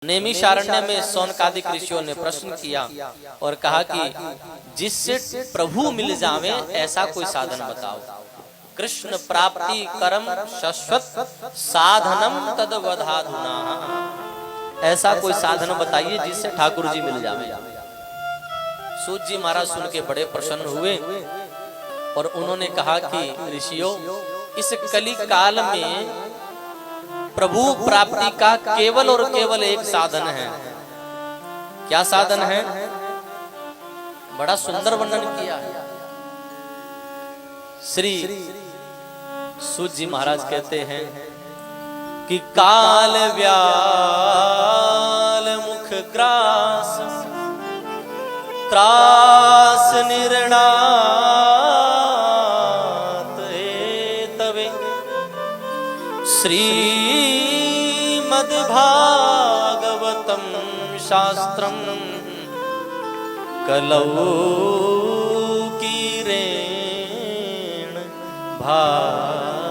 नैमिषारण्य में शौनकादिक ऋषियों ने प्रश्न किया और कहा कि जिससे प्रभु मिल जावे ऐसा कोई साधन बताओ। कृष्ण प्राप्ति कर्म शाश्वत साधनम तदवधाधुना, ऐसा कोई साधन बताइए जिससे ठाकुर जी मिल जावे। सूत जी महाराज सुन के बड़े प्रसन्न हुए और उन्होंने कहा कि ऋषियों, इस कली काल में प्रभु प्राप्ति का केवल और केवल एक साधन है। क्या साधन है? बड़ा सुंदर वर्णन किया है। श्री सूत जी महाराज कहते हैं कि काल व्याल मुख ग्रास त्रास निर्णात तवे श्रीमद्भागवतम शास्त्रम कलौ कीरेण भाषितम।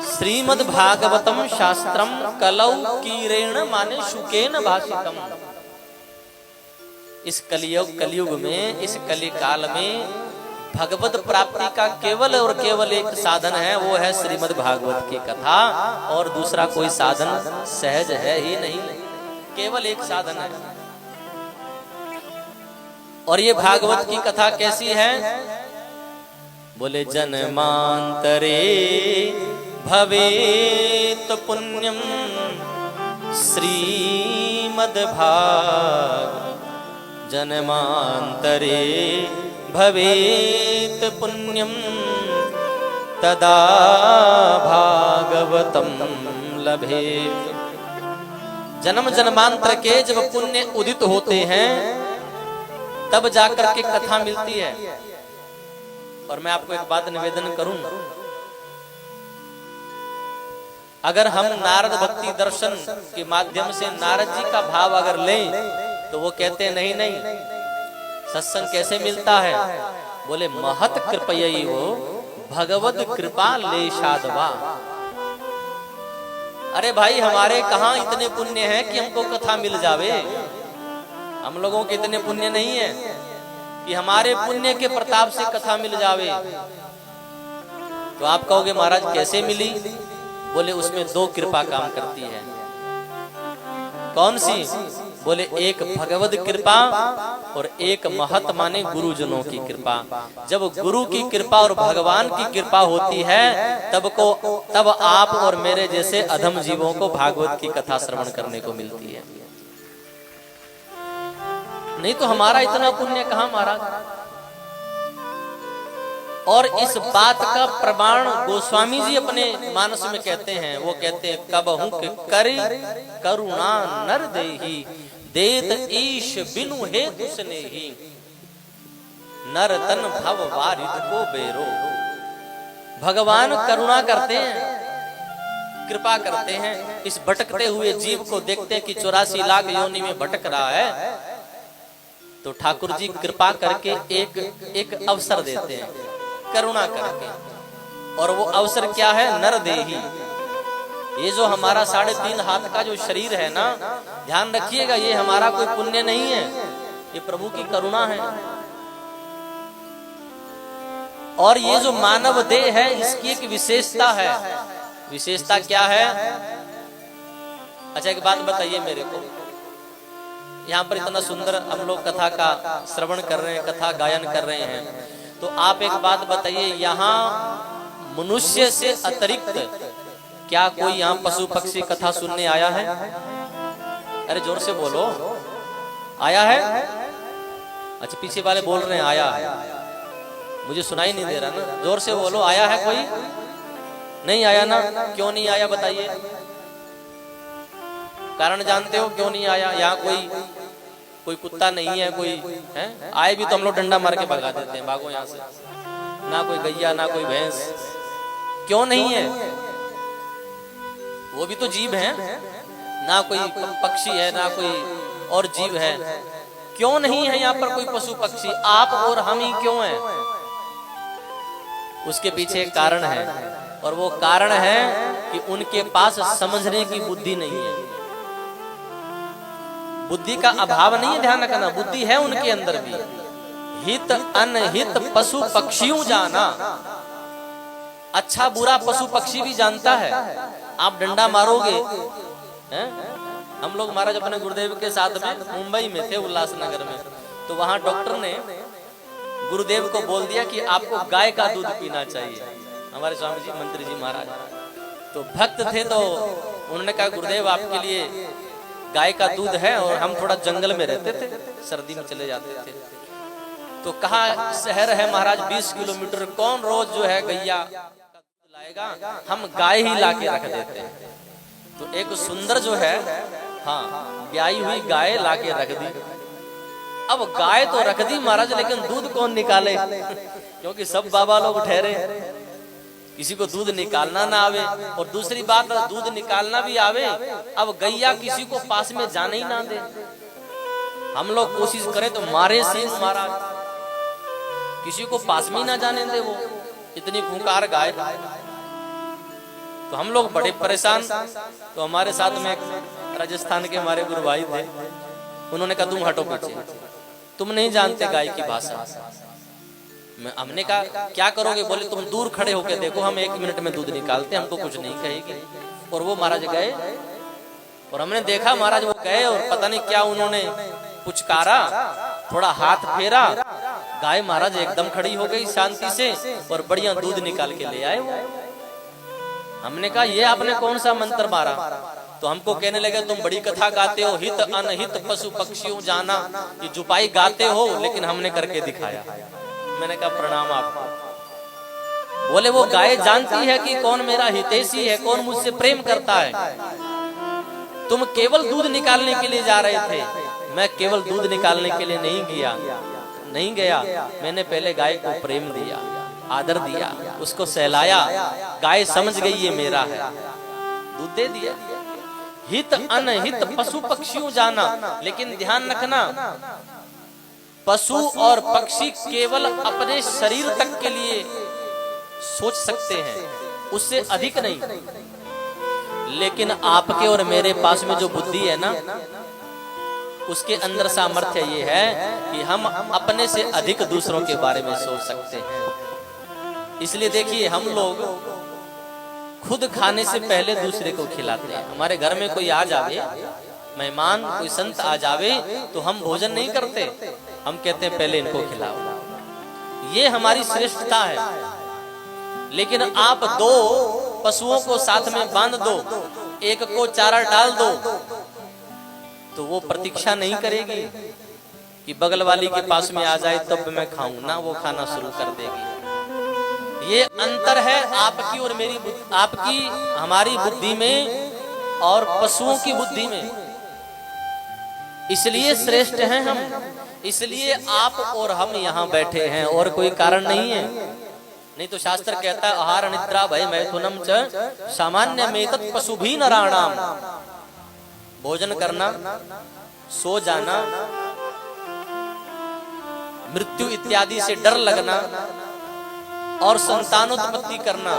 श्रीमद्भागवतम शास्त्रम कलौ कीरेण माने शुकेन भाषितम। इस कलयुग में, इस कली काल में भगवत प्राप्ति का केवल और केवल एक साधन है, वो है श्रीमद् भागवत की कथा, और दूसरा कोई साधन सहज है ही नहीं। केवल एक साधन है। और ये भागवत की कथा कैसी है? बोले जन्मांतरे भवेत पुण्यम श्रीमद् भागवत, जन्मांतरे भवेत पुण्यम तदा भागवतम लभेत। जन्म जन्मांतर के जब पुण्य उदित होते हैं तब जाकर के कथा मिलती है। और मैं आपको एक बात निवेदन करूं, अगर हम नारद भक्ति दर्शन के माध्यम से नारद जी का भाव अगर लें तो वो कहते हैं नहीं नहीं, सत्संग कैसे मिलता है? बोले महत कृपयई हो भगवत कृपा लेशादवा। अरे भाई, हमारे कहां इतने पुण्य हैं कि हमको कथा मिल जावे। हम लोगों के इतने पुण्य नहीं है कि हमारे पुण्य के प्रताप से कथा मिल जावे। तो आप कहोगे महाराज कैसे मिली? बोले उसमें दो कृपा काम करती है। कौन सी? बोले एक भगवत कृपा और एक महत माने गुरुजनों की कृपा। जब गुरु की कृपा और भगवान की कृपा होती है तब आप और मेरे जैसे अधम जीवों को भागवत की कथा श्रवण करने को मिलती है। नहीं तो हमारा इतना पुण्य कहां महाराज। और इस बात का प्रमाण गोस्वामी जी अपने मानस में कहते हैं। वो कहते हैं कबहू करी करुणा नर देही देत ईश बिनु हे दुसने ही नर तन भव वारित को बेरो। भगवान करुणा करते हैं, कृपा करते हैं। इस भटकते हुए जीव को देखते हैं कि 84 लाख योनि में भटक रहा है, तो ठाकुर जी कृपा करके एक अवसर देते हैं, करुणा करके। और वो अवसर क्या है? नर देही। ये जो हमारा 3.5 हाथ का जो शरीर है ना, ध्यान रखिएगा, ये हमारा कोई पुण्य नहीं है, ये प्रभु की करुणा है। और ये जो मानव देह है इसकी एक विशेषता है। विशेषता क्या है? अच्छा एक बात बताइए मेरे को, यहाँ पर इतना सुंदर हम लोग कथा का श्रवण कर रहे हैं, कथा गायन कर रहे हैं, तो आप एक बात बताइए, यहाँ मनुष्य से अतिरिक्त क्या कोई यहाँ पशु पक्षी कथा सुनने आया है? अरे जोर से बोलो, आया है? अच्छा पीछे वाले बोल रहे हैं आया है, मुझे सुनाई नहीं दे रहा ना। जोर से बोलो, आया है कोई? नहीं आया ना? क्यों नहीं आया बताइए? कारण जानते हो क्यों नहीं आया? यहाँ कोई कुत्ता नहीं है, कोई है? आए भी तो हम लोग डंडा मार के भगा देते हैं, भागो यहाँ से। ना कोई गैया ना कोई भैंस। क्यों नहीं है? वो भी तो जीव है ना, कोई पक्षी है ना कोई और जीव है। क्यों नहीं है यहाँ पर कोई पशु पक्षी? आप और हम ही क्यों हैं? उसके पीछे एक कारण है, और वो कारण है कि उनके पास समझने की बुद्धि नहीं है। बुद्धि का अभाव नहीं है, ध्यान रखना, बुद्धि है उनके अंदर भी। हित अनहित पशु पक्षियों जाना, अच्छा बुरा पशु पक्षी भी जानता है। आप डंडा मारोगे, हैं? हम लोग महाराज अपने गुरुदेव के साथ में मुंबई में थे, उल्लासनगर में, तो वहां डॉक्टर ने गुरुदेव को बोल दिया कि आपको गाय का दूध पीना चाहिए। हमारे स्वामी जी मंत्री जी महाराज तो भक्त थे, तो उन्होंने कहा गुरुदेव आपके लिए गाय का दूध है, और हम थोड़ा जंगल में रहते थे, सर्दी में चले जाते थे, तो कहा शहर है महाराज 20 किलोमीटर, कौन रोज जो है गैया लाएगा, हम गाय ही ला के रख देते हैं। तो एक सुंदर जो है, हाँ, ब्याई हुई गाय ला के रख दी। अब गाय तो रख दी महाराज, लेकिन दूध कौन निकाले, क्योंकि सब बाबा लोग ठहरे, किसी को दूध निकालना ना आवे, और दूसरी बात दूध निकालना भी आवे, अब गैया किसी को पास में जाने ही ना दे। हम लोग कोशिश करें तो मारे सिंह महाराज, किसी को पास में ही ना जाने दे, वो इतनी खूंखार गाय। तो हम लोग बड़े परेशान। तो हमारे साथ में राजस्थान के हमारे गुरु भाई थे, उन्होंने कहा तुम हटो पीछे, तुम नहीं जानते गाय की भाषा। हमने कहा क्या करोगे, बोले तुम दूर खड़े होके देखो, हम 1 मिनट में दूध निकालते, हमको कुछ नहीं कहेगी। और वो महाराज गए, और हमने देखा महाराज वो गए, और पता नहीं क्या उन्होंने पुचकारा, थोड़ा हाथ फेरा, गाय महाराज एकदम खड़ी हो गई शांति से, और बढ़िया दूध निकाल के ले आए वो। हमने कहा ये आपने कौन सा मंत्र मारा, तो हमको कहने लगे तुम बड़ी कथा गाते हो, हित अनहित पशु पक्षियों जाना, ये जुपाई गाते हो, लेकिन हमने करके दिखाया। मैंने कहा प्रणाम आपको। बोले वो गाय जानती है कि कौन मेरा हितैषी है, कौन मुझसे प्रेम करता है। तुम केवल दूध निकालने के लिए जा रहे थे, मैं केवल दूध निकालने के लिए नहीं गया, मैंने पहले गाय को प्रेम दिया, आदर दिया, उसको सहलाया, गाय समझ गई ये मेरा है, दूध दे दिया। हित अनहित पशु पक्षियों जाना, लेकिन ध्यान रखना, पशु और पक्षी केवल अपने शरीर तक के लिए सोच सकते हैं, उससे अधिक नहीं। लेकिन आपके और मेरे पास में जो बुद्धि है ना, उसके अंदर सामर्थ्य ये है कि हम अपने से अधिक दूसरों के बारे में सोच सकते हैं। इसलिए देखिए, हम लोग खुद खाने से पहले दूसरे को खिलाते हैं। हमारे घर में कोई आ जावे, मेहमान, कोई संत आ जावे, तो हम भोजन नहीं करते, हम कहते हैं पहले इनको खिलाओ। ये हमारी श्रेष्ठता है। लेकिन आप 2 पशुओं को साथ में बांध दो, एक को चारा डाल दो, तो वो प्रतीक्षा नहीं करेगी कि बगल वाली के पास में आ जाए तब मैं खाऊं ना, वो खाना शुरू कर देगी। ये अंतर है आपकी और मेरी, आपकी हमारी बुद्धि में और पशुओं की बुद्धि में। इसलिए श्रेष्ठ हैं हम, इसलिए आप और हम यहाँ बैठे हैं, और कोई कारण नहीं है। नहीं तो शास्त्र कहता है आहार निद्रा भय मैथुनम च सामान्य मेतत् पशु भी नराणाम। भोजन करना, सो जाना, मृत्यु इत्यादि से डर लगना और संतानोत्पत्ति करना,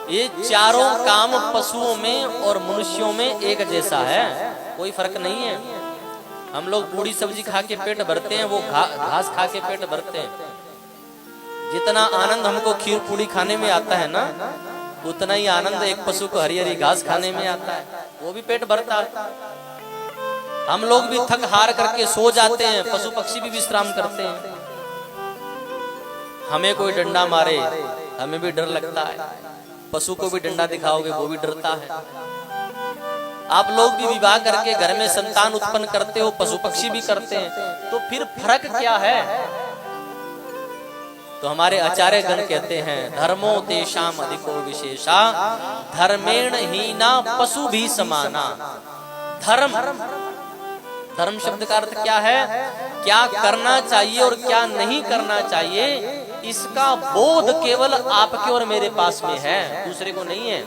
ये चारों काम पशुओं में और मनुष्यों में एक जैसा है, कोई फर्क नहीं है। हम लोग पूरी सब्जी खा के पेट भरते हैं, वो घास खा के पेट भरते हैं। जितना आनंद हमको खीर पूरी खाने में आता है ना, उतना ही आनंद एक पशु को हरी हरी घास खाने में आता है, वो भी पेट भरता है। हम लोग भी थक हार करके सो जाते हैं, पशु पक्षी भी विश्राम करते हैं। हमें कोई डंडा मारे हमें भी डर लगता है, पशु को भी डंडा दिखाओगे वो भी डरता है। आप लोग भी विवाह करके घर में संतान उत्पन्न करते हो, पशु पक्षी भी करते हैं, तो फिर फर्क क्या है? तो हमारे आचार्य गण कहते हैं धर्मो तेषाम अधिको विशेषा धर्मेण हीना पशु भी समाना। धर्म, धर्म शब्द का अर्थ क्या है? क्या करना चाहिए और क्या नहीं करना चाहिए, इसका बोध केवल आपके और मेरे पास में है, दूसरे को नहीं है।